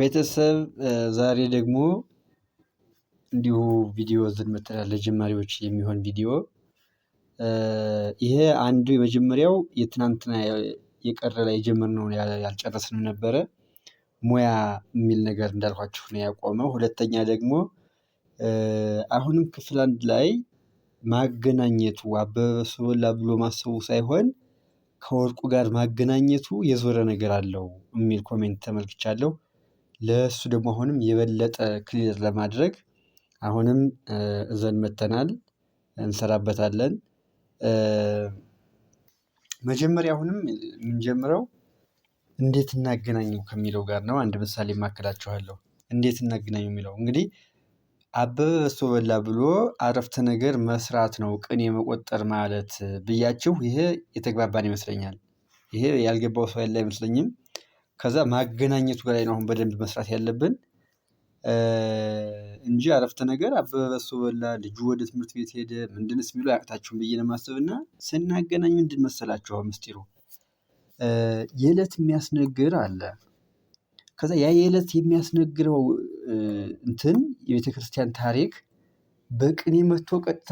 ቤተሰብ ዛሬ ደግሞ እንዲሁ ቪዲዮ ይዘን መጥተናል። ለጀማሪዎች የሚሆን ቪዲዮ። ይሄ አንዱ የመጀመሪያው የትናንትና የቀረ ላይ የጀመርነው ያልጨረስነው ነበረ። ሙያ የሚል ነገር እንዳልኳችሁ ነው ያቆመው። ሁለተኛ ደግሞ አሁንም ክፍል አንድ ላይ ማገናኘቱ አበበ ሶላ ብሎ ማሰቡ ሳይሆን ከወርቁ ጋር ማገናኘቱ የዞረ ነገር አለው የሚል ኮሜንት ተመልክቻለሁ። ለሱ ደግሞ አሁንም የበለጠ ክሊር ለማድረግ አሁንም እዘን መጥተናል፣ እንሰራበታለን። መጀመሪያ አሁንም የምንጀምረው እንዴት እናገናኘው ከሚለው ጋር ነው። አንድ ምሳሌ ማከላችኋለሁ። እንዴት እናገናኘው የሚለው እንግዲህ አበበ በሶ በላ ብሎ አረፍተ ነገር መስራት ነው ቅኔ መቆጠር ማለት ብያችሁ፣ ይሄ የተግባባን ይመስለኛል። ይሄ ያልገባው ሰው ያለ አይመስለኝም። ከዛ ማገናኘቱ ጋር ነው አሁን በደንብ መስራት ያለብን እንጂ አረፍተ ነገር አበበ በሶ በላ፣ ልጁ ወደ ትምህርት ቤት ሄደ፣ ምንድንስ የሚሉ አያቅታችሁም ብዬ ነው የማስብና ስናገናኝ ምንድን መሰላችሁ ምስጢሩ የዕለት የሚያስነግር አለ። ከዛ ያ የዕለት የሚያስነግረው እንትን የቤተክርስቲያን ታሪክ በቅኔ መጥቶ ቀጥታ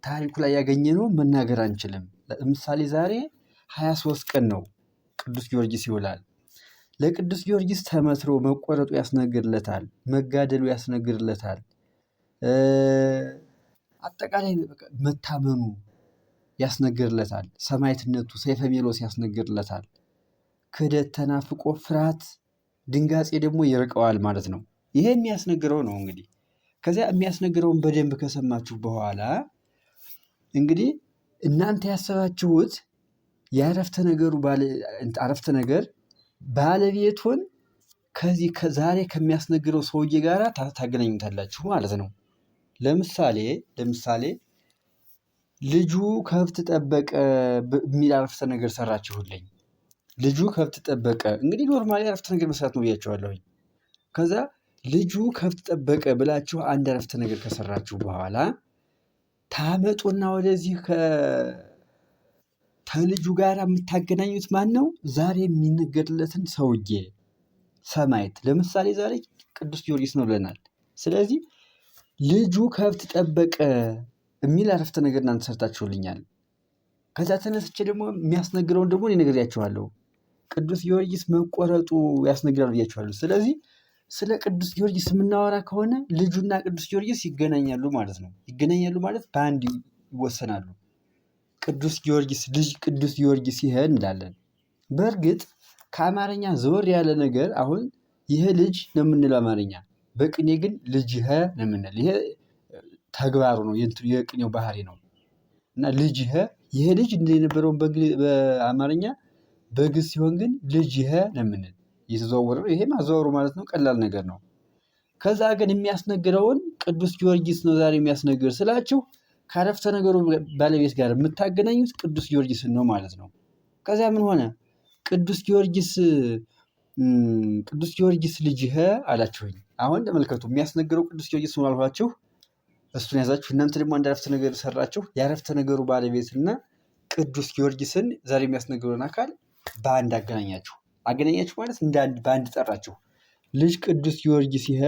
ታሪኩ ላይ ያገኘነው መናገር አንችልም። ለምሳሌ ዛሬ 23 ቀን ነው ቅዱስ ጊዮርጊስ ይውላል። ለቅዱስ ጊዮርጊስ ተመስሎ መቆረጡ ያስነግርለታል፣ መጋደሉ ያስነግርለታል፣ አጠቃላይ መታመኑ ያስነግርለታል፣ ሰማዕትነቱ ሰይፈ ሜሎስ ያስነግርለታል። ክህደት ተናፍቆ ፍርሃት ድንጋጼ ደግሞ ይርቀዋል ማለት ነው። ይሄ የሚያስነግረው ነው። እንግዲህ ከዚያ የሚያስነግረውን በደንብ ከሰማችሁ በኋላ እንግዲህ እናንተ ያሰባችሁት የአረፍተ ነገሩ አረፍተ ነገር ባለቤቱን ከዚህ ከዛሬ ከሚያስነግረው ሰውዬ ጋር ታገናኙታላችሁ ማለት ነው። ለምሳሌ ልጁ ከብት ጠበቀ የሚል አረፍተ ነገር ሰራችሁልኝ። ልጁ ከብት ጠበቀ እንግዲህ ኖርማሊ አረፍተ ነገር መስራት ነው ብያችኋለሁኝ። ከዛ ልጁ ከብት ጠበቀ ብላችሁ አንድ አረፍተ ነገር ከሰራችሁ በኋላ ታመጡና ወደዚህ ከልጁ ጋር የምታገናኙት ማን ነው? ዛሬ የሚነገርለትን ሰውዬ ሰማዕት። ለምሳሌ ዛሬ ቅዱስ ጊዮርጊስ ነው ብለናል። ስለዚህ ልጁ ከብት ጠበቀ የሚል አረፍተ ነገር እናንተ ሰርታችሁልኛል። ከዛ ተነስቼ ደግሞ የሚያስነግረውን ደግሞ እኔ ነግሬያችኋለሁ። ቅዱስ ጊዮርጊስ መቆረጡ ያስነግራል ብያችኋለሁ። ስለዚህ ስለ ቅዱስ ጊዮርጊስ የምናወራ ከሆነ ልጁና ቅዱስ ጊዮርጊስ ይገናኛሉ ማለት ነው። ይገናኛሉ ማለት በአንድ ይወሰናሉ። ቅዱስ ጊዮርጊስ ልጅ ቅዱስ ጊዮርጊስ ይሄ እንላለን። በእርግጥ ከአማርኛ ዘወር ያለ ነገር አሁን ይሄ ልጅ ነው የምንለው አማርኛ፣ በቅኔ ግን ልጅ ይሄ ነው የምንል። ይሄ ተግባሩ ነው፣ የቅኔው ባህሪ ነው። እና ልጅ ይሄ ልጅ እንደነበረውን በአማርኛ በግዕዝ ሲሆን ግን ልጅ ይሄ ነው የምንል። እየተዘዋወረ ነው። ይሄ ማዘዋወሩ ማለት ነው። ቀላል ነገር ነው። ከዛ ግን የሚያስነግረውን ቅዱስ ጊዮርጊስ ነው ዛሬ የሚያስነግር ስላችሁ ከአረፍተ ነገሩ ባለቤት ጋር የምታገናኙት ቅዱስ ጊዮርጊስን ነው ማለት ነው። ከዚያ ምን ሆነ? ቅዱስ ጊዮርጊስ ልጅህ አላችሁኝ። አሁን ተመልከቱ፣ የሚያስነግረው ቅዱስ ጊዮርጊስ ነው አልኋችሁ። እሱን ያዛችሁ። እናንተ ደግሞ አንድ አረፍተ ነገር ሰራችሁ። የአረፍተ ነገሩ ባለቤትና ቅዱስ ጊዮርጊስን ዛሬ የሚያስነግረውን አካል በአንድ አገናኛችሁ ማለት በአንድ ጠራችሁ። ልጅ ቅዱስ ጊዮርጊስ ይሄ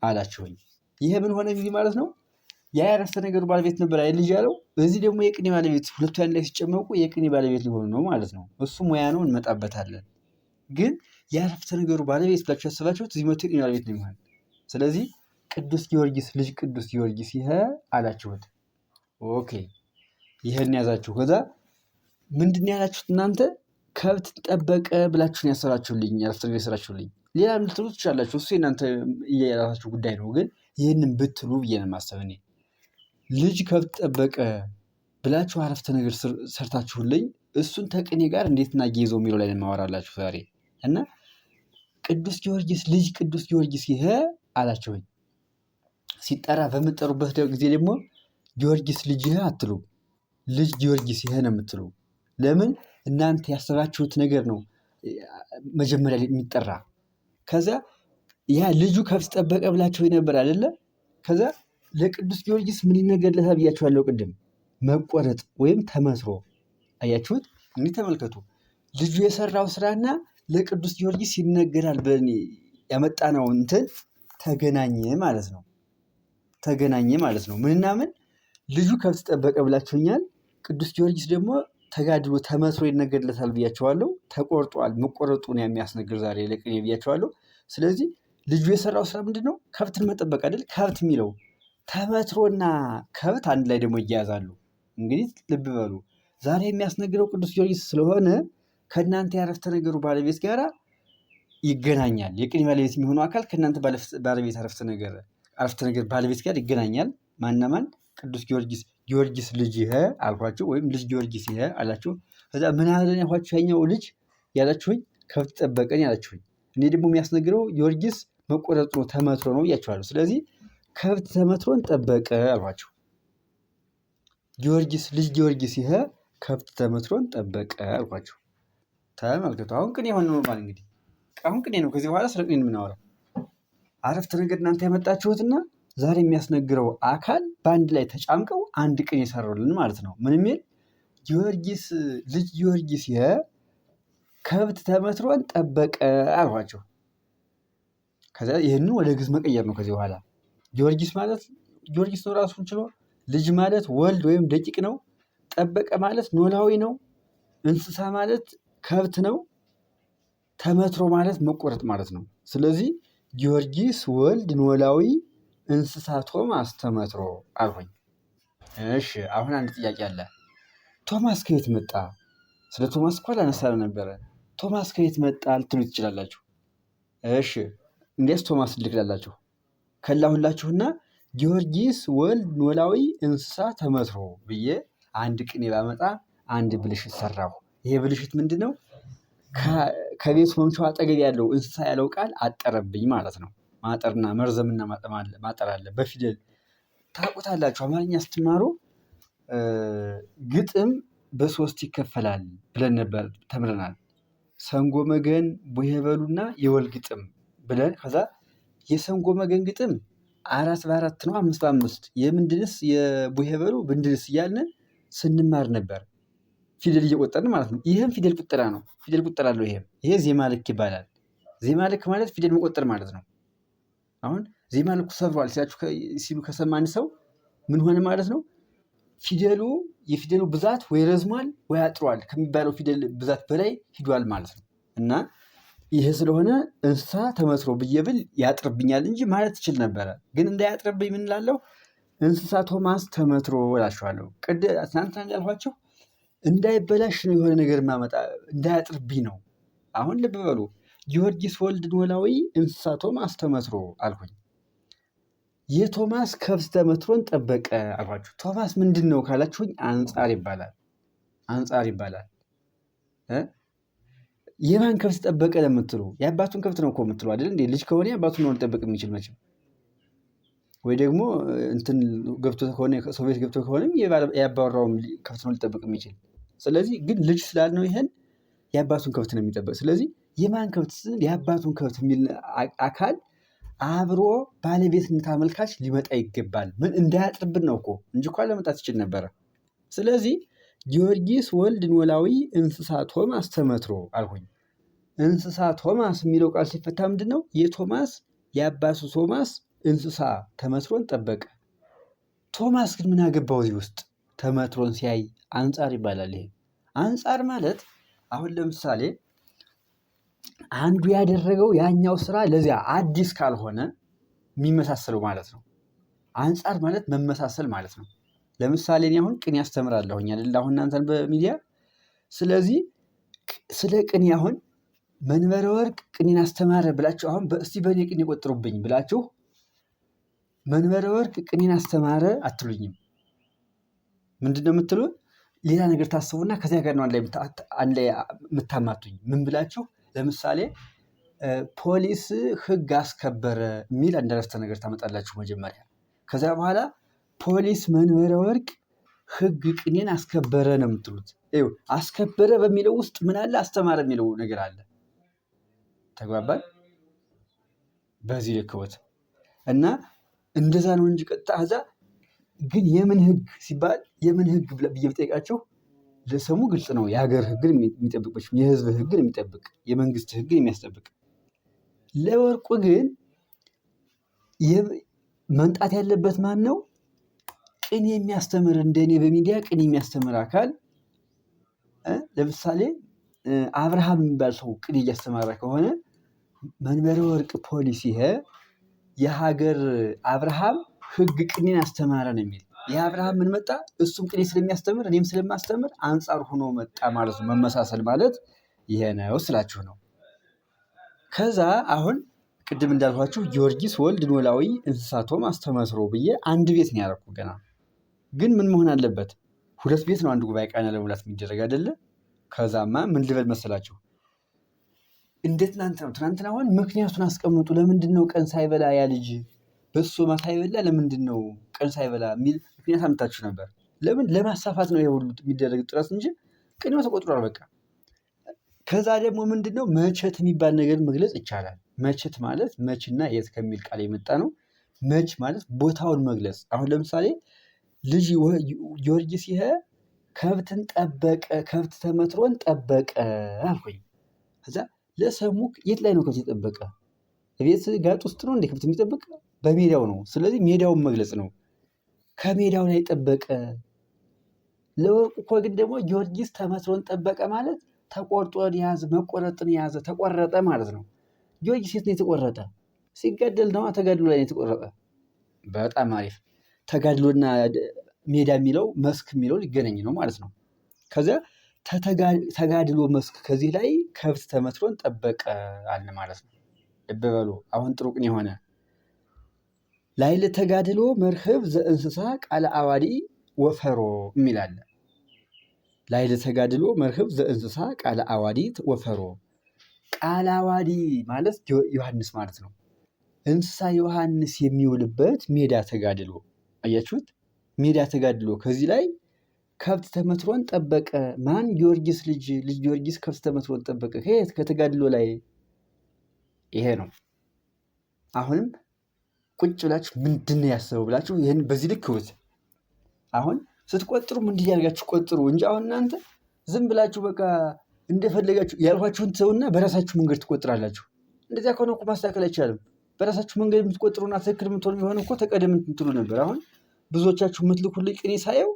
አላችሁኝ። ይሄ ምን ሆነ ጊዜ ማለት ነው? ያ የአረፍተ ነገሩ ባለቤት ነበር አይደል ልጅ ያለው። እዚህ ደግሞ የቅኔ ባለቤት፣ ሁለቱ አንድ ላይ ሲጨመቁ የቅኔ ባለቤት ሊሆኑ ነው ማለት ነው። እሱ ሙያ ነው፣ እንመጣበታለን። ግን የአረፍተ ነገሩ ባለቤት ብላችሁ ያሰባችሁት እዚህ መቶ የቅኔ ባለቤት ነው የሚሆን። ስለዚህ ቅዱስ ጊዮርጊስ ልጅ ቅዱስ ጊዮርጊስ ይሄ አላችሁት። ኦኬ፣ ይሄን ያዛችሁ። ከዛ ምንድን ያላችሁት እናንተ? ከብት ጠበቀ ብላችሁን ያሰራችሁልኝ፣ አረፍተ ነገር የሰራችሁልኝ። ሌላ ልትሉ ትችላላችሁ፣ እሱ የእናንተ የራሳችሁ ጉዳይ ነው። ግን ይህንን ብትሉ ብዬ ነው የማስበው እኔ። ልጅ ከብት ጠበቀ ብላችሁ አረፍተ ነገር ሰርታችሁልኝ፣ እሱን ተቅኔ ጋር እንዴት እናያይዘው የሚለው ላይ ማወራላችሁ ዛሬ። እና ቅዱስ ጊዮርጊስ ልጅ ቅዱስ ጊዮርጊስ ይሄ አላችሁኝ። ሲጠራ በምትጠሩበት ጊዜ ደግሞ ጊዮርጊስ ልጅ ይሄ አትሉ፣ ልጅ ጊዮርጊስ ይሄ ነው የምትሉ። ለምን? እናንተ ያሰባችሁት ነገር ነው መጀመሪያ ላይ የሚጠራ። ከዛ ያ ልጁ ከብት ጠበቀ ብላችሁ ነበር አይደለ? ከዛ ለቅዱስ ጊዮርጊስ ምን ይነገርለታል ብያችኋለሁ ቅድም? መቆረጥ ወይም ተመስሮ። አያችሁት? እንግዲህ ተመልከቱ፣ ልጁ የሰራው ስራና ለቅዱስ ጊዮርጊስ ይነገራል ያመጣነው እንትን ተገናኘ ማለት ነው። ተገናኘ ማለት ነው። ምንና ምን? ልጁ ከብት ጠበቀ ብላችሁኛል። ቅዱስ ጊዮርጊስ ደግሞ ተጋድሎ ተመስሎ ይነገርለታል ብያቸዋለሁ። ተቆርጧል። መቆረጡን የሚያስነግር ዛሬ ለቅኔ ብያቸዋለሁ። ስለዚህ ልጁ የሰራው ስራ ምንድን ነው? ከብትን መጠበቅ አይደል? ከብት የሚለው ተመትሮና ከብት አንድ ላይ ደግሞ ይያያዛሉ። እንግዲህ ልብ በሉ። ዛሬ የሚያስነግረው ቅዱስ ጊዮርጊስ ስለሆነ ከእናንተ የአረፍተ ነገሩ ባለቤት ጋር ይገናኛል። የቅኔ ባለቤት የሚሆነው አካል ከእናንተ ባለቤት አረፍተ ነገር ባለቤት ጋር ይገናኛል። ማና ማን? ቅዱስ ጊዮርጊስ። ጊዮርጊስ ልጅህ አልኳችሁ፣ ወይም ልጅ ጊዮርጊስ ይሄ አላችሁ። ከዛ ምን ያህልን ያልኳችሁ? ያኛው ልጅ ያላችሁኝ ከብት ጠበቀን ያላችሁኝ። እኔ ደግሞ የሚያስነግረው ጊዮርጊስ መቆረጡ ነው፣ ተመትሮ ነው እያችኋለሁ። ስለዚህ ከብት ተመትሮን ጠበቀ አልኳችሁ። ጊዮርጊስ ልጅ ጊዮርጊስ ይሄ ከብት ተመትሮን ጠበቀ አልኳችሁ። ተመልከቱ። አሁን ቅኔ የሆነ ኖርማል። እንግዲህ አሁን ቅኔ ነው። ከዚህ በኋላ ስለ ቅኔ የምናወራው አረፍተ ነገር እናንተ ያመጣችሁትና ዛሬ የሚያስነግረው አካል በአንድ ላይ ተጫምቀው አንድ ቅኔ የሰሩልን ማለት ነው። ምን የሚል? ጊዮርጊስ ልጅ ጊዮርጊስ ይሄ ከብት ተመትሮን ጠበቀ አልኳቸው። ከዛ ይህንን ወደ ግዕዝ መቀየር ነው። ከዚህ በኋላ ጊዮርጊስ ማለት ጊዮርጊስ ነው ራሱን ችሎ። ልጅ ማለት ወልድ ወይም ደቂቅ ነው። ጠበቀ ማለት ኖላዊ ነው። እንስሳ ማለት ከብት ነው። ተመትሮ ማለት መቆረጥ ማለት ነው። ስለዚህ ጊዮርጊስ ወልድ ኖላዊ እንስሳ ቶማስ ተመትሮ አልሆኝ። እሺ አሁን አንድ ጥያቄ አለ። ቶማስ ከየት መጣ? ስለ ቶማስ እኮ አላነሳንም ነበረ። ቶማስ ከየት መጣ ልትሉ ትችላላችሁ። እሺ እንዴት ቶማስ ልክላላችሁ? ከላሁላችሁና ጊዮርጊስ ወልድ ኖላዊ እንስሳ ተመትሮ ብዬ አንድ ቅኔ ባመጣ አንድ ብልሽት ሰራሁ። ይሄ ብልሽት ምንድን ነው? ከቤቱ መምቻው አጠገብ ያለው እንስሳ ያለው ቃል አጠረብኝ ማለት ነው። ማጠርና መርዘምና ማጠር አለ። በፊደል ታውቁታላችሁ። አማርኛ ስትማሩ ግጥም በሶስት ይከፈላል ብለን ነበር ተምረናል። ሰንጎ መገን፣ ቡሄ በሉና የወል ግጥም ብለን ከዛ የሰንጎ መገን ግጥም 4×4 ነው፣ 5×5 የምንድንስ የቡሄ በሉ ብንድንስ እያልን ስንማር ነበር። ፊደል እየቆጠርን ማለት ነው። ይህም ፊደል ቁጠራ ነው። ፊደል ቁጠራ አለው። ይሄ ዜማ ልክ ይባላል። ዜማ ልክ ማለት ፊደል መቆጠር ማለት ነው። አሁን ዜማ ልኩ ሰብሯል ሲሉ ከሰማን ሰው ምን ሆነ ማለት ነው? የፊደሉ ብዛት ወይ ረዝሟል ወይ አጥሯል ከሚባለው ፊደል ብዛት በላይ ሂዷል ማለት ነው። እና ይሄ ስለሆነ እንስሳ ተመትሮ ብዬ ብል ያጥርብኛል እንጂ ማለት ትችል ነበረ። ግን እንዳያጥርብኝ ምን እላለሁ? እንስሳ ቶማስ ተመትሮ እላችኋለሁ። ትናንትና እንዳልኳቸው እንዳይበላሽ ነው የሆነ ነገር ማመጣ፣ እንዳያጥርብኝ ነው። አሁን ልብ በሉ። ጊዮርጊስ ወልድ ኖላዊ እንስሳ ቶማስ ተመትሮ አልኩኝ። የቶማስ ከብት ተመትሮን ጠበቀ አልኳችሁ። ቶማስ ምንድን ነው ካላችሁኝ፣ አንጻር ይባላል። አንጻር ይባላል። የማን ከብት ጠበቀ ለምትሉ የአባቱን ከብት ነው እኮ የምትሉ አይደል እንዴ? ልጅ ከሆነ የአባቱን ነው ሊጠበቅ የሚችል መቼም። ወይ ደግሞ እንትን ገብቶ ከሆነ ሰው ቤት ገብቶ ከሆነም የአባወራውም ከብት ነው ሊጠበቅ የሚችል። ስለዚህ ግን ልጅ ስላልነው ይሄን የአባቱን ከብት ነው የሚጠበቅ። ስለዚህ የማን ከብት? የአባቱን ከብት የሚል አካል አብሮ ባለቤትነት አመልካች ሊመጣ ይገባል። ምን እንዳያጥርብን ነው እኮ እንጂ እኮ ለመጣት ይችል ነበረ። ስለዚህ ጊዮርጊስ ወልድ ኖላዊ እንስሳ ቶማስ ተመትሮ አልኩኝ። እንስሳ ቶማስ የሚለው ቃል ሲፈታ ምንድን ነው? የቶማስ የአባቱ ቶማስ እንስሳ ተመትሮን ጠበቀ። ቶማስ ግን ምን አገባው እዚህ ውስጥ? ተመትሮን ሲያይ አንጻር ይባላል። ይሄ አንጻር ማለት አሁን ለምሳሌ አንዱ ያደረገው ያኛው ስራ ለዚያ አዲስ ካልሆነ የሚመሳሰለው ማለት ነው። አንጻር ማለት መመሳሰል ማለት ነው። ለምሳሌ እኔ አሁን ቅኔ አስተምራለሁኝ አይደል? አሁን እናንተን በሚዲያ ስለዚህ ስለ ቅኔ አሁን መንበረ ወርቅ ቅኔን አስተማረ ብላችሁ አሁን እስቲ በእኔ ቅኔ ቆጥሩብኝ ብላችሁ መንበረ ወርቅ ቅኔን አስተማረ አትሉኝም። ምንድን ነው የምትሉ? ሌላ ነገር ታስቡና ከዚያ ጋር ነው አንድ ላይ የምታማቱኝ። ምን ብላችሁ? ለምሳሌ ፖሊስ ሕግ አስከበረ የሚል አንድ አረፍተ ነገር ታመጣላችሁ መጀመሪያ። ከዚያ በኋላ ፖሊስ መንበረ ወርቅ ሕግ ቅኔን አስከበረ ነው የምትሉት። ይኸው አስከበረ በሚለው ውስጥ ምን አለ? አስተማረ የሚለው ነገር አለ። ተግባባል? በዚህ ልክወት እና እንደዛ ነው እንጂ ቀጥታ እዛ ግን የምን ሕግ ሲባል የምን ሕግ ብዬ ብጠይቃቸው ለሰሙ ግልጽ ነው። የሀገር ሕግን የሚጠብቅ የህዝብ ሕግን የሚጠብቅ የመንግስት ሕግን የሚያስጠብቅ ለወርቁ ግን መምጣት ያለበት ማን ነው? ቅኔ የሚያስተምር እንደኔ በሚዲያ ቅኔ የሚያስተምር አካል። ለምሳሌ አብርሃም የሚባል ሰው ቅኔ እያስተማረ ከሆነ መንበረ ወርቅ ፖሊስ ይሄ የሀገር አብርሃም ሕግ ቅኔን አስተማረ ነው የሚል። ይህ አብርሃም ምን መጣ? እሱም ቅኔ ስለሚያስተምር እኔም ስለማስተምር አንጻር ሆኖ መጣ ማለት ነው። መመሳሰል ማለት ይሄ ነው ስላችሁ ነው። ከዛ አሁን ቅድም እንዳልኋችሁ ጊዮርጊስ ወልድ ኖላዊ እንስሳቶም አስተመስሮ ብዬ አንድ ቤት ነው ያደረኩ። ገና ግን ምን መሆን አለበት? ሁለት ቤት ነው አንድ ጉባኤ ቃና ለመሙላት የሚደረግ አይደለ? ከዛማ ምን ልበል መሰላችሁ? እንደ ትናንት ነው። ትናንትና አሁን ምክንያቱን አስቀምጡ። ለምንድን ነው ቀን ሳይበላ ያ ልጅ በሱ ሳይበላ ለምንድን ነው ቀን ሳይበላ የሚል ምክንያት አምታችሁ ነበር። ለምን? ለማሳፋት ነው የሁሉ የሚደረግ ጥረት እንጂ ቅኔው ተቆጥሯል በቃ። ከዛ ደግሞ ምንድን ነው መቼት የሚባል ነገር መግለጽ ይቻላል። መቼት ማለት መችና የት ከሚል ቃል የመጣ ነው። መች ማለት ቦታውን መግለጽ። አሁን ለምሳሌ ልጅ ጊዮርጊስ ይሄ ከብትን ጠበቀ፣ ከብት ተመትሮን ጠበቀ አልኩኝ። ከዛ ለሰሙ የት ላይ ነው ከብት የጠበቀ? ቤት ጋጥ ውስጥ ነው እንደ ከብት የሚጠበቅ? በሜዳው ነው። ስለዚህ ሜዳውን መግለጽ ነው። ከሜዳው ላይ ጠበቀ። ለወርቁ እኮ ግን ደግሞ ጊዮርጊስ ተመትሮን ጠበቀ ማለት ተቆርጦን ያዘ፣ መቆረጥን ያዘ፣ ተቆረጠ ማለት ነው። ጊዮርጊስ የት ነው የተቆረጠ? ሲጋደል ነዋ። ተጋድሎ ላይ ነው የተቆረጠ። በጣም አሪፍ። ተጋድሎና ሜዳ የሚለው መስክ የሚለው ሊገናኝ ነው ማለት ነው። ከዚያ ተጋድሎ መስክ ከዚህ ላይ ከብት ተመትሮን ጠበቀ አለ ማለት ነው። ልብ በሉ። አሁን ጥሩ ቅኔ የሆነ ላይለ ተጋድሎ መርህብ ዘእንስሳ ቃለ አዋዲ ወፈሮ የሚል አለ። ላይለ ተጋድሎ መርህብ ዘእንስሳ ቃለ አዋዲ ወፈሮ። ቃለ አዋዲ ማለት ዮሐንስ ማለት ነው። እንስሳ ዮሐንስ የሚውልበት ሜዳ ተጋድሎ። አያችሁት? ሜዳ ተጋድሎ ከዚህ ላይ ከብት ተመትሮን ጠበቀ። ማን? ጊዮርጊስ ልጅ ጊዮርጊስ ከብት ተመትሮን ጠበቀ። ከየት? ከተጋድሎ ላይ። ይሄ ነው። አሁንም ቁጭ ብላችሁ ምንድን ነው ያሰበው ብላችሁ ይህን በዚህ ልክ ውት አሁን ስትቆጥሩ እንዲህ ያርጋችሁ ቆጥሩ እንጂ አሁን እናንተ ዝም ብላችሁ በቃ እንደፈለጋችሁ ያልኋችሁን ሰውና በራሳችሁ መንገድ ትቆጥራላችሁ። እንደዚያ ከሆነ እኮ ማስተካከል አይቻልም። በራሳችሁ መንገድ የምትቆጥሩና ትክክል የምትሆኑ ቢሆን እኮ ተቀደም ትሉ ነበር። አሁን ብዙዎቻችሁ የምትልኩልኝ ቅኔ ሳየው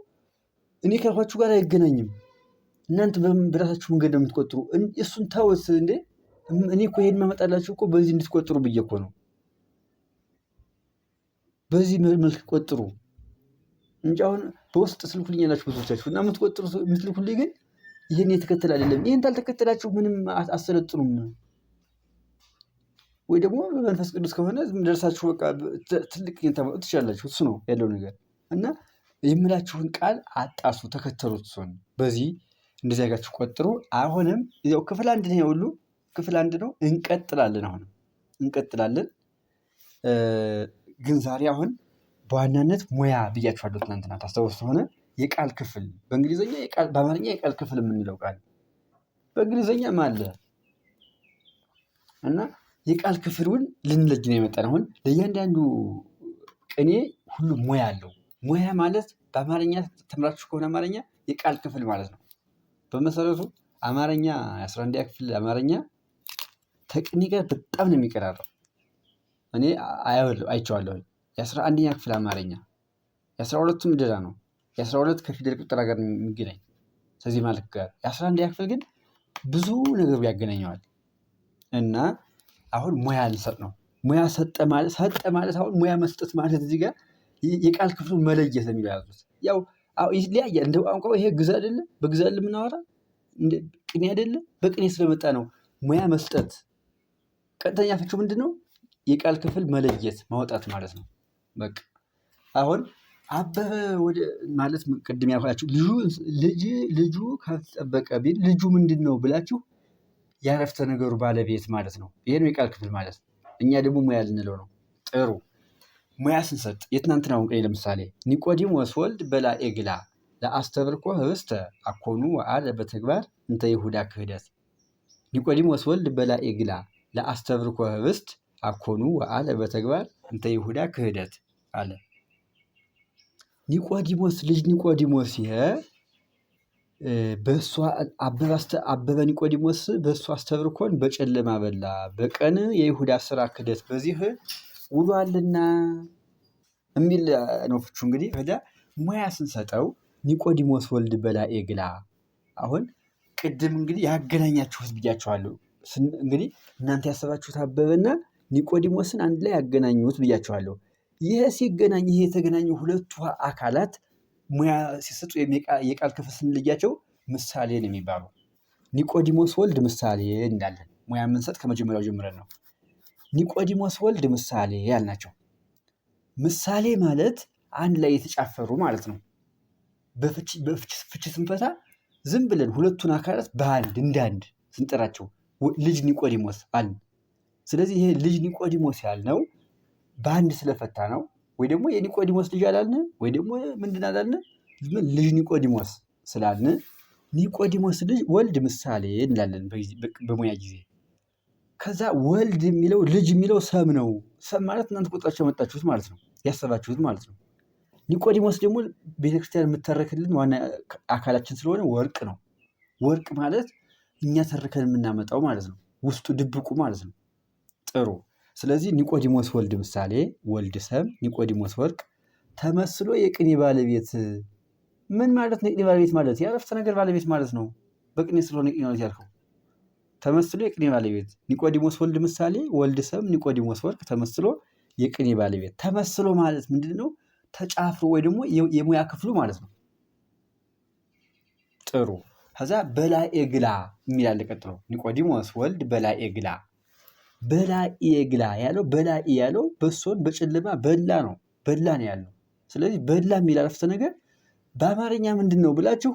እኔ ካልኳችሁ ጋር አይገናኝም። እናንተ በራሳችሁ መንገድ ነው የምትቆጥሩ። እሱን ተውት እንዴ። እኔ እኮ ይሄን ማመጣላችሁ እኮ በዚህ እንድትቆጥሩ ብዬ እኮ ነው። በዚህ መልክ ቆጥሩ እንጂ አሁን በውስጥ ስልኩልኝ ያላችሁ ብዙዎቻችሁ እና የምትልኩልኝ ግን ይህን የተከተል አይደለም። ይህን ታልተከተላችሁ ምንም አሰለጥኑም። ወይ ደግሞ በመንፈስ ቅዱስ ከሆነ ደርሳችሁ በቃ ትልቅ ታመጡ ትችላላችሁ። እሱ ነው ያለው ነገር እና የምላችሁን ቃል አጣሱ፣ ተከተሉት። እሱን በዚህ እንደዚህ አድርጋችሁ ቆጥሩ። አሁንም ያው ክፍል አንድ ነው፣ ሁሉ ክፍል አንድ ነው። እንቀጥላለን። አሁንም እንቀጥላለን። ግን ዛሬ አሁን በዋናነት ሙያ ብያችኋለሁ። ትናንትና ታስታውሱ ሆነ የቃል ክፍል በእንግሊዝኛ በአማርኛ የቃል ክፍል የምንለው ቃል በእንግሊዝኛም አለ እና የቃል ክፍሉን ልንለጅ ነው የመጣን። አሁን ለእያንዳንዱ ቅኔ ሁሉ ሙያ አለው። ሙያ ማለት በአማርኛ ተምራችሁ ከሆነ አማርኛ የቃል ክፍል ማለት ነው። በመሰረቱ አማርኛ የ11ኛ ክፍል አማርኛ ከቅኔ ጋር በጣም ነው የሚቀራረው። እኔ አይቼዋለሁ። የ11ኛ ክፍል አማርኛ የ12ቱም ድራ ነው። የ12 ከፊደል ቁጠራ ጋር የሚገናኝ ከዚህ ማለት ጋር የ11ኛ ክፍል ግን ብዙ ነገሩ ያገናኘዋል። እና አሁን ሙያ ልሰጥ ነው። ሙያ ሰጠ ማለት አሁን ሙያ መስጠት ማለት እዚህ ጋር የቃል ክፍሉን መለየት የሚለው ያዙት። ያው ይለያያል እንደ ቋንቋው። ይሄ ግዕዝ አይደለ? በግዕዝ አይደለ የምናወራ? ቅኔ አይደለ? በቅኔ ስለመጣ ነው ሙያ መስጠት። ቀጥተኛ ፍቺው ምንድን ነው? የቃል ክፍል መለየት ማውጣት ማለት ነው። በቃ አሁን አበበ ወደ ማለት ቅድም ያልኳችሁ ልጁ ካልተጠበቀ ቢል ልጁ ምንድን ነው ብላችሁ ያረፍተ ነገሩ ባለቤት ማለት ነው። ይሄ ነው የቃል ክፍል ማለት ነው። እኛ ደግሞ ሙያ ልንለው ነው። ጥሩ ሙያ ስንሰጥ የትናንትናውን ቅኔ ለምሳሌ ኒቆዲሞስ ወልድ በላዔግላ ለአስተብርኮ ህብስተ አኮኑ ወአለ በተግባር እንተ ይሁዳ ክህደት። ኒቆዲሞስ ወልድ በላዔግላ ለአስተብርኮ ህብስት አኮኑ ወአለ በተግባር እንተ ይሁዳ ክህደት አለ። ኒቆዲሞስ ልጅ ኒቆዲሞስ ይሄ በእሷ አበበ ኒቆዲሞስ በእሱ አስተብርኮን በጨለማ በላ፣ በቀን የይሁዳ ስራ ክደት በዚህ ውሏልና የሚል ነው ፍቹ። እንግዲህ ከዚያ ሙያ ስንሰጠው ኒቆዲሞስ ወልድ በላዔ ግላ። አሁን ቅድም እንግዲህ ያገናኛችሁት ብያችኋለሁ። እንግዲህ እናንተ ያሰባችሁት አበበና ኒቆዲሞስን አንድ ላይ ያገናኙት ብያችኋለሁ። ይሄ ሲገናኝ ይሄ የተገናኙ ሁለቱ አካላት ሙያ ሲሰጡ የቃል ክፍል ስንለያቸው ምሳሌ ነው የሚባሉ። ኒቆዲሞስ ወልድ ምሳሌ እንዳለን ሙያ የምንሰጥ ከመጀመሪያው ጀምረን ነው። ኒቆዲሞስ ወልድ ምሳሌ ያልናቸው። ምሳሌ ማለት አንድ ላይ የተጫፈሩ ማለት ነው። በፍቺ ስንፈታ ዝም ብለን ሁለቱን አካላት በአንድ እንዳንድ ስንጠራቸው ልጅ ኒቆዲሞስ አልን። ስለዚህ ይሄ ልጅ ኒቆዲሞስ ያልነው በአንድ ስለፈታ ነው። ወይ ደግሞ የኒቆዲሞስ ልጅ አላልን፣ ወይ ደግሞ ምንድን አላልን፣ ልጅ ኒቆዲሞስ ስላልን ኒቆዲሞስ ልጅ ወልድ ምሳሌ እንላለን በሙያ ጊዜ። ከዛ ወልድ የሚለው ልጅ የሚለው ሰም ነው። ሰም ማለት እናንተ ቁጥራቸው መጣችሁት ማለት ነው፣ ያሰባችሁት ማለት ነው። ኒቆዲሞስ ደግሞ ቤተክርስቲያን የምተረክልን ዋና አካላችን ስለሆነ ወርቅ ነው። ወርቅ ማለት እኛ ተርከን የምናመጣው ማለት ነው፣ ውስጡ ድብቁ ማለት ነው። ጥሩ። ስለዚህ ኒቆዲሞስ ወልድ ምሳሌ፣ ወልድ ሰም፣ ኒቆዲሞስ ወርቅ ተመስሎ የቅኔ ባለቤት። ምን ማለት ነው? የቅኔ ባለቤት ማለት የአረፍተ ነገር ባለቤት ማለት ነው። በቅኔ ስለሆነ ቅኔ ማለት ያልከው ተመስሎ የቅኔ ባለቤት። ኒቆዲሞስ ወልድ ምሳሌ፣ ወልድ ሰም፣ ኒቆዲሞስ ወርቅ ተመስሎ የቅኔ ባለቤት። ተመስሎ ማለት ምንድን ነው? ተጫፍሮ ወይ ደግሞ የሙያ ክፍሉ ማለት ነው። ጥሩ። ከዛ በላዔ ግላ የሚላለ ቀጥሎ ኒቆዲሞስ ወልድ በላዔ ግላ። በላዔ ግላ ያለው በላዔ ያለው በሶን በጨለማ በላ ነው፣ በላ ነው ያለው። ስለዚህ በላ የሚል አረፍተ ነገር በአማርኛ ምንድን ነው ብላችሁ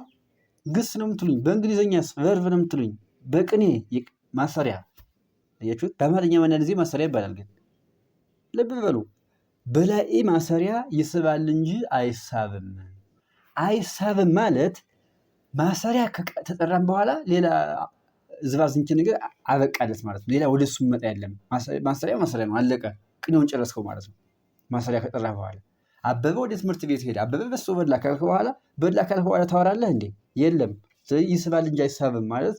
ግስ ነው የምትሉኝ፣ በእንግሊዝኛስ ቨርብ ነው የምትሉኝ፣ በቅኔ ማሰሪያ ያችሁት። በአማርኛ ማንኛውም ጊዜ ማሰሪያ ይባላል። ግን ልብ በሉ፣ በላዔ ማሰሪያ ይስባል እንጂ አይሳብም። አይሳብም ማለት ማሰሪያ ተጠራም በኋላ ሌላ ዝባዝንኪ ነገር አበቃለት ማለት ነው። ሌላ ወደሱ የሚመጣ የለም። ማሰሪያ ማሰሪያ ነው፣ አለቀ። ቅኔውን ጨረስከው ማለት ነው። ማሰሪያ ከጠራ በኋላ አበበ ወደ ትምህርት ቤት ሄደ፣ አበበ በሶ በላ ካልክ በኋላ በላ ካልክ በኋላ ታወራለህ እንዴ? የለም። ስለዚህ ይስባል እንጂ አይሳብም ማለት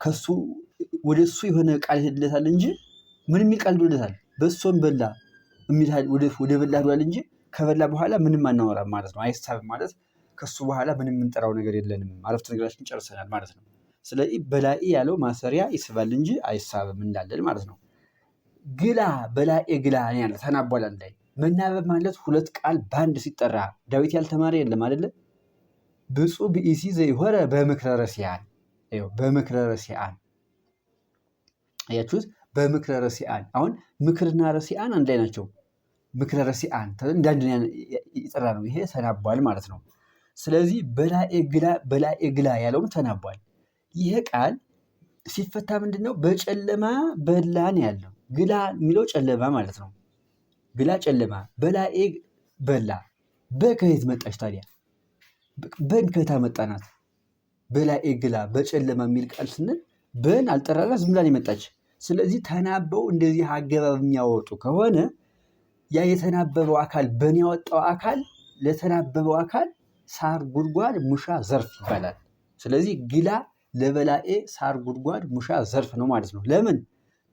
ከሱ ወደ እሱ የሆነ ቃል ይሄድለታል እንጂ ምን የሚል ቃል ይሄድለታል? በሶን በላ ወደ በላ ሄዷል እንጂ ከበላ በኋላ ምንም አናወራም ማለት ነው። አይሳብም ማለት ከሱ በኋላ ምንም የምንጠራው ነገር የለንም። አረፍተ ነገራችን ጨርሰናል ማለት ነው። ስለዚህ በላዔ ያለው ማሰሪያ ይስባል እንጂ አይሳብም እንዳለን ማለት ነው። ግላ በላዔ ግላ ያለ ተናቧል። አንድ ላይ መናበብ ማለት ሁለት ቃል በአንድ ሲጠራ ዳዊት ያልተማረ የለም አይደለ? ብፁዕ ብእሲ ዘይሆረ በምክረ ረሲዓን። በምክረ ረሲዓን አያችሁት? በምክረ ረሲዓን። አሁን ምክርና ረሲዓን አንድ ላይ ናቸው። ምክረ ረሲዓን እንዳንድ ይጠራ ነው። ይሄ ተናቧል ማለት ነው። ስለዚህ በላዔ ግላ ያለውም ተናቧል። ይሄ ቃል ሲፈታ ምንድን ነው? በጨለማ በላ ነው ያለው። ግላ የሚለው ጨለማ ማለት ነው። ግላ ጨለማ፣ በላዔ በላ። በከየት መጣች ታዲያ? በን ከየት መጣናት? በላዔ ግላ በጨለማ የሚል ቃል ስንል በን አልጠራራ ዝም ብላ የመጣች። ስለዚህ ተናበው እንደዚህ አገባብ የሚያወጡ ከሆነ ያ የተናበበው አካል በን ያወጣው አካል ለተናበበው አካል ሳር ጉድጓድ ሙሻ ዘርፍ ይባላል። ስለዚህ ግላ ለበላዔ ሳር ጉድጓድ ሙሻ ዘርፍ ነው ማለት ነው። ለምን?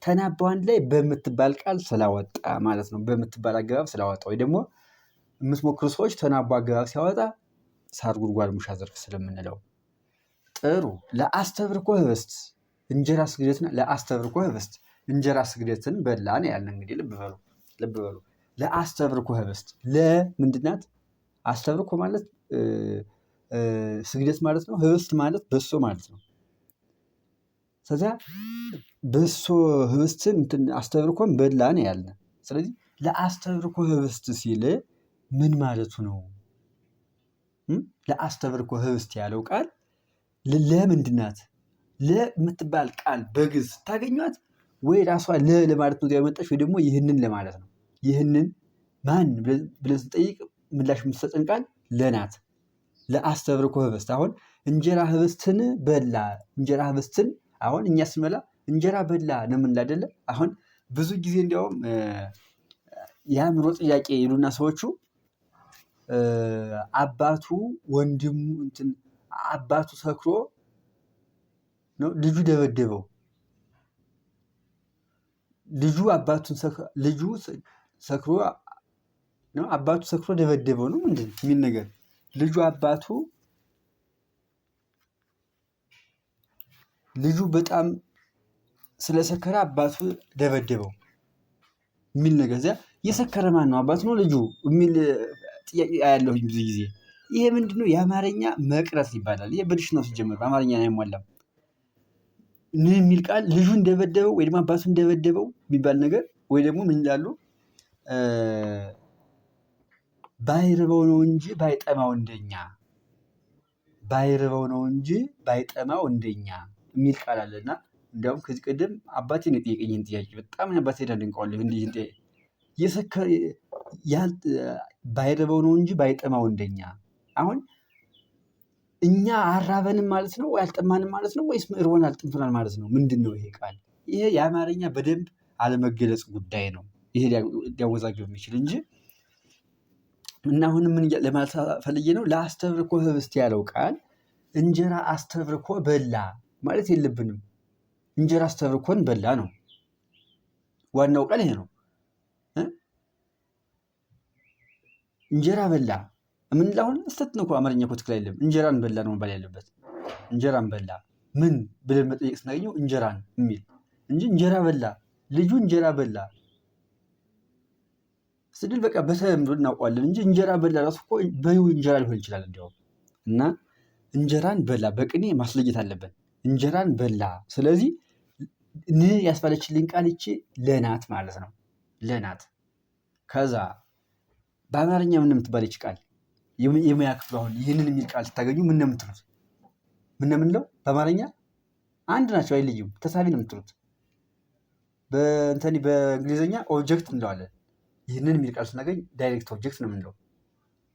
ተናበው አንድ ላይ በምትባል ቃል ስላወጣ ማለት ነው። በምትባል አገባብ ስላወጣ ወይ ደግሞ የምትሞክሩ ሰዎች ተናቦ አገባብ ሲያወጣ ሳር ጉድጓድ ሙሻ ዘርፍ ስለምንለው። ጥሩ። ለአስተብርኮ ህብስት እንጀራ ስግደትን ለአስተብርኮ ህብስት እንጀራ ስግደትን በላ ነው ያልን። እንግዲህ ልብ በሉ ለአስተብርኮ ህብስት ለምንድን ናት? አስተብርኮ ማለት ስግደት ማለት ነው። ህብስት ማለት በሶ ማለት ነው። ስለዚያ በሶ ህብስትን አስተብርኮን በላ ነው ያልን። ስለዚህ ለአስተብርኮ ህብስት ሲል ምን ማለቱ ነው? ለአስተብርኮ ህብስት ያለው ቃል ለምንድን ናት? ለምትባል ቃል በግዕዝ ታገኟት ወይ ራሷ ለማለት ነው ያመጣች ወይ ደግሞ ይህንን ለማለት ነው። ይህንን ማን ብለን ስንጠይቅ ምላሽ የምትሰጠን ቃል ለናት። ለአስተብርኮ ህብስት። አሁን እንጀራ ህብስትን በላ። እንጀራ ህብስትን አሁን እኛ ስንበላ እንጀራ በላ ነው የምንል አይደለ? አሁን ብዙ ጊዜ እንዲያውም የአእምሮ ጥያቄ ይሉና ሰዎቹ አባቱ ወንድሙ አባቱ ሰክሮ ነው ልጁ ደበደበው። ልጁ ሰክሮ ነው አባቱ ሰክሮ ደበደበው ነው ምንድን የሚል ነገር ልጁ በጣም ስለሰከረ አባቱ ደበደበው የሚል ነገር እዚያ የሰከረ ማን ነው አባቱ ነው ልጁ የሚል ጥያቄ ያለሁኝ ብዙ ጊዜ። ይሄ ምንድነው? የአማርኛ መቅረት ይባላል። ይሄ ብልሽ ነው ሲጀምር በአማርኛ ነው አይሟላም። ምን የሚል ቃል ልጁ እንደበደበው ወይ ደግሞ አባቱ እንደበደበው የሚባል ነገር ወይ ደግሞ ምን ይላሉ? ባይርበው ነው እንጂ ባይጠማው እንደኛ የሚል ቃል አለና እንዲያውም ከዚህ ቀደም አባቴ ነው የጠየቀኝን ጥያቄ በጣም አባቴ አደንቀዋለሁ። ባይርበው ነው እንጂ ባይጠማው እንደኛ። አሁን እኛ አራበንም ማለት ነው ወይ አልጠማንም ማለት ነው ወይስ እርቦናል ጠምቶናል ማለት ነው? ምንድን ነው ይሄ ቃል? ይሄ የአማርኛ በደንብ አለመገለጽ ጉዳይ ነው። ይሄ ሊያወዛግብ የሚችል እንጂ እና አሁንም ምን ለማለት ፈልጌ ነው፣ ለአስተብርኮ ህብስት ያለው ቃል እንጀራ አስተብርኮ በላ ማለት የለብንም። እንጀራ አስተብርኮን በላ ነው ዋናው ቃል ይሄ ነው። እንጀራ በላ የምንለው አሁን ስተት ነው እኮ አማርኛ እኮ ትክክል አይደለም። እንጀራን በላ ነው መባል ያለበት። እንጀራን በላ ምን ብለን መጠየቅ ስናገኘው እንጀራን የሚል እንጂ እንጀራ በላ ልጁ እንጀራ በላ ስድል በቃ በተለምዶ እናውቀዋለን እንጂ እንጀራ በላ ራሱ እኮ በይው እንጀራ ሊሆን ይችላል እንዲያውም። እና እንጀራን በላ በቅኔ ማስለየት አለብን። እንጀራን በላ። ስለዚህ ያስባለችልኝ ቃል ይቺ ለናት ማለት ነው። ለናት። ከዛ በአማርኛ ምን የምትባለች ቃል የሙያ ክፍሉ አሁን ይህንን የሚል ቃል ስታገኙ ምን የምትሉት? ምን የምንለው በአማርኛ አንድ ናቸው፣ አይለዩም። ተሳቢ ነው የምትሉት። በእንግሊዝኛ ኦብጀክት እንለዋለን። ይህንን የሚል ቃል ስናገኝ ዳይሬክት ኦብጀክት ነው የምንለው።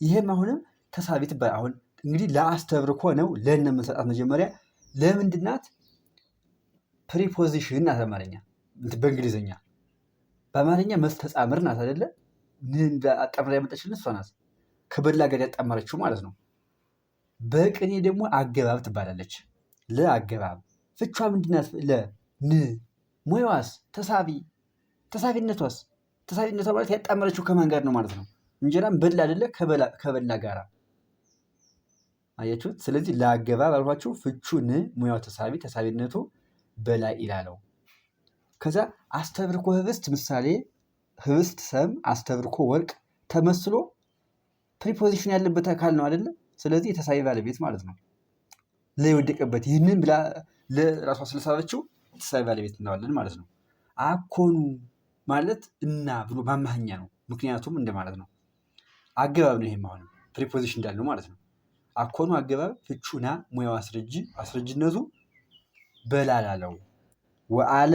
ይሄም አሁንም ተሳቢ ትባል። አሁን እንግዲህ ለአስተብርኮ ነው ለን የምንሰጣት መጀመሪያ። ለምንድናት? ፕሪፖዚሽን ናት አማርኛ። በእንግሊዝኛ በአማርኛ መስተጻምር ናት አይደለ? አጣምራ ያመጣችልን እሷ ናት። ከበላ ጋር ያጣመረችው ማለት ነው። በቅኔ ደግሞ አገባብ ትባላለች። ለአገባብ ፍቿ ምንድናት? ሙያዋስ ተሳቢነቷስ? ተሳቢነቷ ማለት ያጣመረችው ከማን ጋር ነው ማለት ነው? እንጀራን በላ አይደለ? ከበላ ጋራ አያችሁት? ስለዚህ ለአገባብ አልኳችሁ። ፍቹን ሙያው ተሳቢነቱ በላይ ይላለው። ከዛ አስተብርኮ ህብስት ምሳሌ ህብስት ሰም አስተብርኮ ወርቅ ተመስሎ ፕሪፖዚሽን ያለበት አካል ነው አይደለ? ስለዚህ የተሳቢ ባለቤት ማለት ነው። ለወደቀበት ይህንን ብላ ለራሷ ስለሳበችው የተሳቢ ባለቤት እንለዋለን ማለት ነው። አኮኑ ማለት እና ብሎ ማማህኛ ነው። ምክንያቱም እንደማለት ነው። አገባብ ነው። ይሄም አሁንም ፕሪፖዚሽን እንዳለው ማለት ነው። አኮኑ አገባብ ፍቹና ሙያው አስረጅነቱ በላላለው ወአለ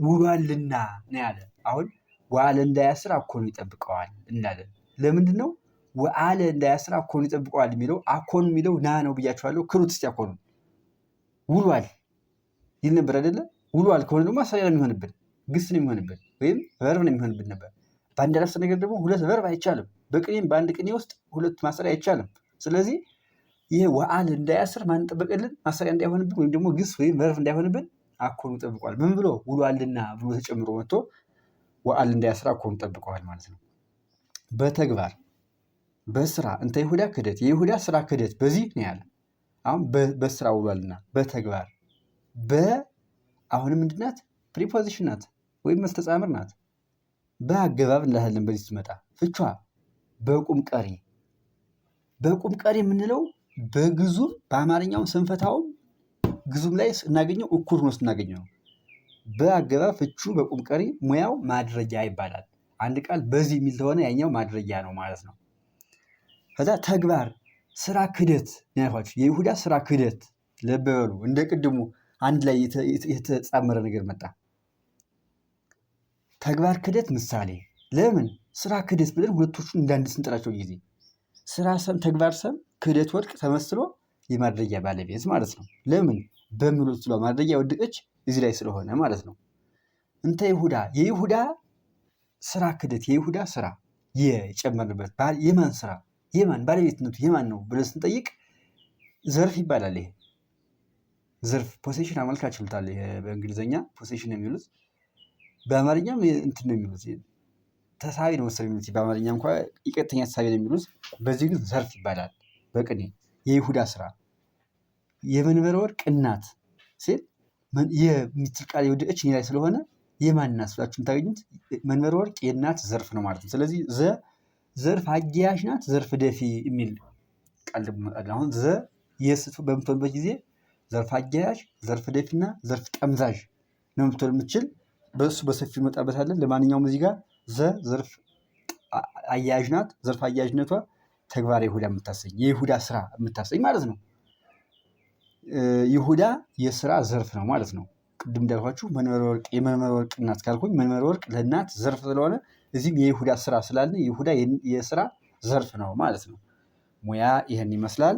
ውሏልና ነው ያለ። አሁን ወአለ እንዳያስር አኮኑ ይጠብቀዋል እንላለን። ለምንድን ነው ወአለ እንዳያስር አኮኑ ይጠብቀዋል የሚለው? አኮኑ የሚለው ና ነው ብያችኋለሁ። ክሩት እስቲ አኮኑ ውሏል ይል ነበር አይደለ? ውሏል ከሆነ ደግሞ ማሰሪያ ነው የሚሆንብን፣ ግስ ነው የሚሆንብን፣ ወይም ቨርብ ነው የሚሆንብን ነበር። በአንድ አረፍተ ነገር ደግሞ ሁለት ቨርብ አይቻልም። በቅኔም በአንድ ቅኔ ውስጥ ሁለት ማሰሪያ አይቻልም። ስለዚህ ይሄ ወአለ እንዳያስር ማን ጠበቀልን? ማሰሪያ እንዳይሆንብን ወይም ደግሞ ግስ ወይም ቨርብ እንዳይሆንብን አኮኑ ጠብቀዋል። ምን ብሎ? ውሏልና ብሎ ተጨምሮ መጥቶ ወአለ እንዳያስር አኮኑ ጠብቀዋል ማለት ነው። በተግባር በስራ እንተ ይሁዳ ክህደት፣ የይሁዳ ስራ ክህደት በዚህ ነው ያለ። አሁን በስራ ውሏልና በተግባር አሁንም ምንድናት? ፕሪፖዚሽን ናት ወይም መስተጻምር ናት። በአገባብ እንላለን። በዚህ ስትመጣ ፍቿ በቁም ቀሪ። በቁም ቀሪ የምንለው በግዙም በአማርኛውም ስንፈታውም ግዙም ላይ እናገኘው እኩል ሆኖ ስናገኘው ነው። በአገባብ ፍቹ በቁም ቀሪ፣ ሙያው ማድረጊያ ይባላል። አንድ ቃል በዚህ የሚል ተሆነ ያኛው ማድረጊያ ነው ማለት ነው። ከዛ ተግባር ስራ ክህደት ያልኳችሁ የይሁዳ ስራ ክህደት ለበሉ እንደ ቅድሙ አንድ ላይ የተጻመረ ነገር መጣ። ተግባር ክህደት ምሳሌ። ለምን ስራ ክህደት ብለን ሁለቶቹን እንዳንድ ስንጠራቸው ጊዜ ስራ ሰም ተግባር ሰም ክህደት ወርቅ ተመስሎ የማድረጊያ ባለቤት ማለት ነው። ለምን በሚሉት ስለ ማድረጊያ ወደቀች እዚህ ላይ ስለሆነ ማለት ነው። እንተ ይሁዳ የይሁዳ ስራ ክህደት የይሁዳ ስራ የጨመርንበት የማን ስራ የማን ባለቤትነቱ የማን ነው ብለን ስንጠይቅ ዘርፍ ይባላል። ይሄ ዘርፍ ፖሴሽን አመልካች ይሉታል። በእንግሊዝኛ ፖሴሽን ነው የሚሉት፣ በአማርኛም እንትን ነው የሚሉት፣ ተሳቢ ነው መሰለኝ የሚሉት። በአማርኛ እንኳ የቀጥተኛ ተሳቢ ነው የሚሉት፣ በዚህ ግን ዘርፍ ይባላል። በቅኔ የይሁዳ ስራ የመንበረ ወርቅ እናት ሲል የምትል ቃል የወደቀች እኔ ላይ ስለሆነ የማን እናት ብላችሁ የምታገኙት መንበረ ወርቅ የእናት ዘርፍ ነው ማለት ነው። ስለዚህ ዘርፍ አጊያሽ ናት፣ ዘርፍ ደፊ የሚል ቃል ደግሞ ይመጣል። አሁን የስቱ በምትሆንበት ጊዜ ዘርፍ አጊያሽ፣ ዘርፍ ደፊና ዘርፍ ጠምዛዥ ነው የምትሆን የምትችል። በእሱ በሰፊው እንመጣበታለን። ለማንኛውም እዚህ ጋር ዘርፍ አያያዥ ናት። ዘርፍ አያያዥነቷ ተግባረ ይሁዳ የምታሰኝ የይሁዳ ስራ የምታሰኝ ማለት ነው። ይሁዳ የስራ ዘርፍ ነው ማለት ነው። ቅድም እንዳልኳችሁ የመንበረ ወርቅ እናት ካልኩኝ መንበረ ወርቅ ለእናት ዘርፍ ስለሆነ እዚህም የይሁዳ ስራ ስላለ ይሁዳ የስራ ዘርፍ ነው ማለት ነው። ሙያ ይህን ይመስላል።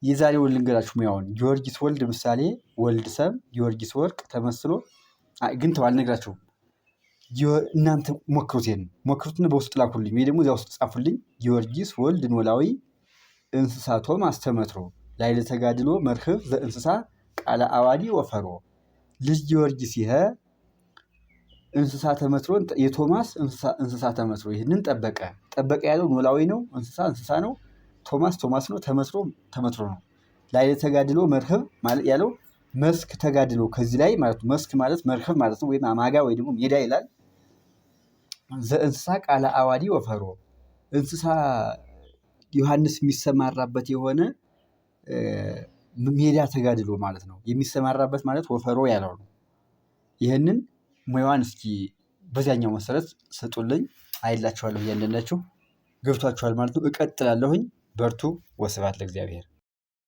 የዛሬውን ልንገራችሁ ሙያውን። ጊዮርጊስ ወልድ ምሳሌ ወልድ ሰም ጊዮርጊስ ወርቅ ተመስሎ ግን ተው አልነግራችሁም። እናንተ ሞክሩት፣ ይሄን ሞክሩትና በውስጥ ላኩልኝ ወይ ደግሞ እዚያ ውስጥ ጻፉልኝ። ጊዮርጊስ ወልድ ኖላዊ እንስሳቶም አስተመትሮ ላይ ለተጋድሎ መርህብ ዘእንስሳ ቃለ አዋዲ ወፈሮ። ልጅ ጊዮርጊስ ይሄ እንስሳ ተመትሮን የቶማስ እንስሳ ተመትሮ ይህንን ጠበቀ ያለው ኖላዊ ነው። እንስሳ ነው። ቶማስ ነው። ተመትሮ ነው። ላይ ለተጋድሎ መርህብ ማለት ያለው መስክ ተጋድሎ ከዚህ ላይ ማለት ነው። መስክ ማለት መርህብ ማለት ነው፣ ወይም አማጋ ወይ ደግሞ ሜዳ ይላል። ዘእንስሳ ቃለ አዋዲ ወፈሮ እንስሳ ዮሐንስ የሚሰማራበት የሆነ ሜዳ ተጋድሎ ማለት ነው። የሚሰማራበት ማለት ወፈሮ ያለው ነው። ይህንን ሙያዋን እስኪ በዚያኛው መሰረት ስጡልኝ፣ አይላችኋለሁ። እያንዳንዳችሁ ገብቷችኋል ማለት ነው። እቀጥላለሁኝ። በርቱ። ወስብሐት ለእግዚአብሔር።